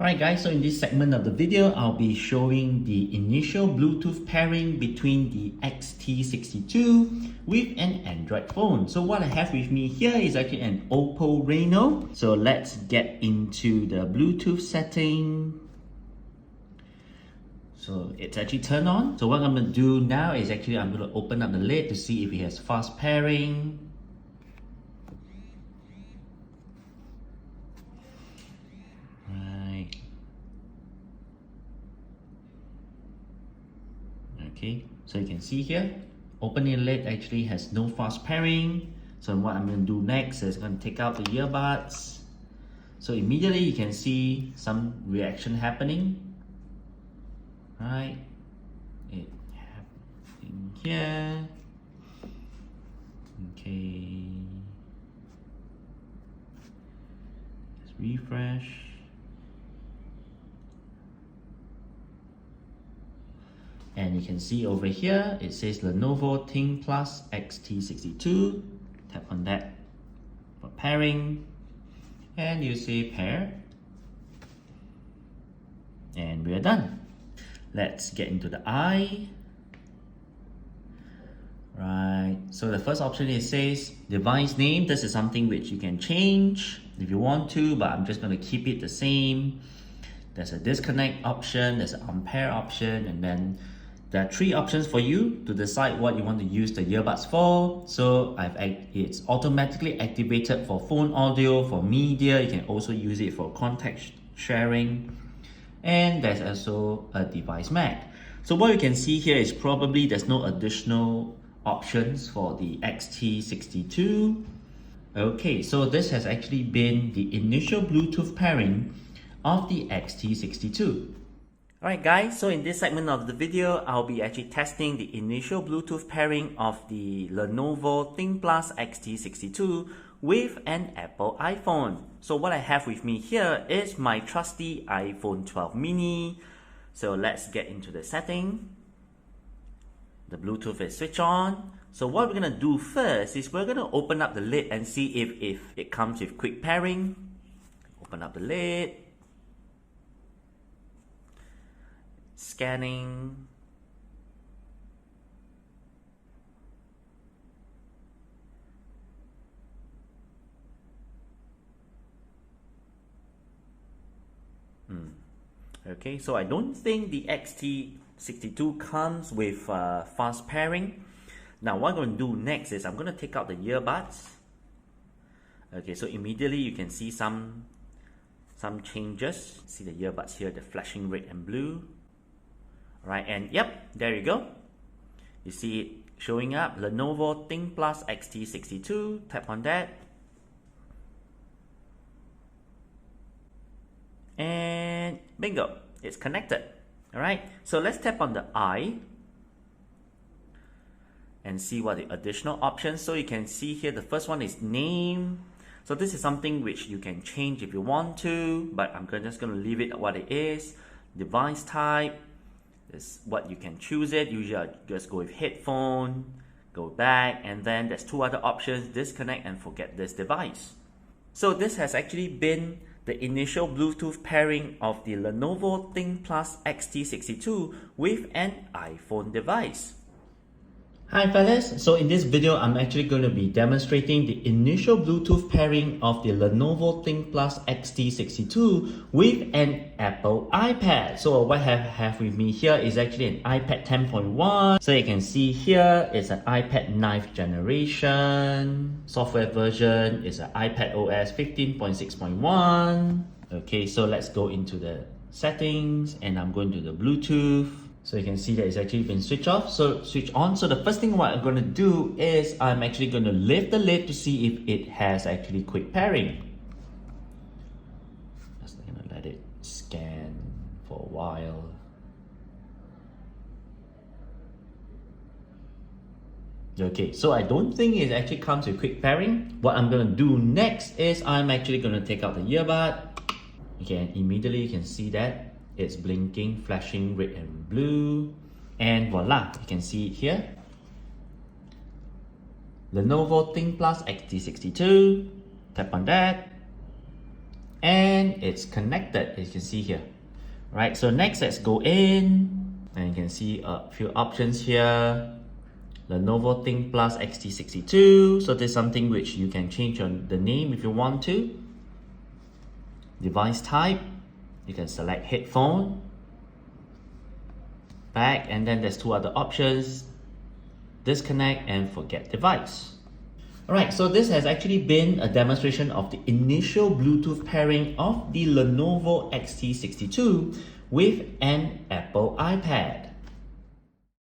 Alright guys, so in this segment of the video, I'll be showing the initial Bluetooth pairing between the XT62 with an Android phone. So what I have with me here is actually an Oppo Reno. So let's get into the Bluetooth setting. So it's actually turned on. So what I'm going to do now is actually I'm going to open up the lid to see if it has fast pairing. Okay, so you can see here, opening the lid actually has no fast pairing. So what I'm going to do next is going to take out the earbuds. So immediately you can see some reaction happening. Right, it happening here. Okay, let's refresh. And you can see over here, it says Lenovo ThinkPlus XT62. Tap on that for pairing. And you say pair. And we are done. Let's get into the eye. Right, so the first option it says device name. This is something which you can change if you want to, but I'm just going to keep it the same. There's a disconnect option, there's an unpair option, and then there are three options for you to decide what you want to use the earbuds for. So it's automatically activated for phone audio, for media. You can also use it for contact sharing. And there's also a device map. So what you can see here is probably there's no additional options for the XT62. Okay, so this has actually been the initial Bluetooth pairing of the XT62. Alright guys, so in this segment of the video, I'll be actually testing the initial Bluetooth pairing of the Lenovo ThinkPlus XT62 with an Apple iPhone. So what I have with me here is my trusty iPhone 12 mini. So let's get into the setting. The Bluetooth is switched on. So what we're going to do first is we're going to open up the lid and see if it comes with quick pairing. Open up the lid. Scanning. Okay, so I don't think the XT62 comes with fast pairing. Now what I'm going to do next is I'm going to take out the earbuds. Okay, so immediately you can see some changes. See the earbuds here, the flashing red and blue. Right, and yep, there you go. You see it showing up, Lenovo ThinkPlus XT62. Tap on that. And bingo, it's connected. Alright, so let's tap on the eye and see what the additional options. So you can see here, the first one is name. So this is something which you can change if you want to, but I'm just going to leave it what it is. Device type. Is what you can choose it. Usually I just go with headphone, go back, and then there's two other options, disconnect and forget this device. So this has actually been the initial Bluetooth pairing of the Lenovo ThinkPlus XT62 with an iPhone device. Hi fellas, so in this video I'm actually going to be demonstrating the initial Bluetooth pairing of the Lenovo ThinkPlus XT62 with an Apple iPad. So what I have with me here is actually an iPad 10.1. So you can see here it's an iPad 9th generation. Software version is an iPad OS 15.6.1. Okay, so let's go into the settings and I'm going to the Bluetooth. So you can see that it's actually been switched off, so switch on. So the first thing what I'm going to do is I'm actually going to lift the lid to see if it has actually quick pairing. Just going to let it scan for a while. Okay, so I don't think it actually comes with quick pairing. What I'm going to do next is I'm actually going to take out the earbud. Okay, and immediately you can see that it's blinking, flashing red and blue, and voila, you can see it here. Lenovo ThinkPlus XT62. Tap on that, and it's connected, as you can see here. Right, so next let's go in, and you can see a few options here. Lenovo ThinkPlus XT62, so this is something which you can change the name if you want to. Device type, you can select headphone, back, and then there's two other options, disconnect and forget device. Alright, so this has actually been a demonstration of the initial Bluetooth pairing of the Lenovo XT62 with an Apple iPad.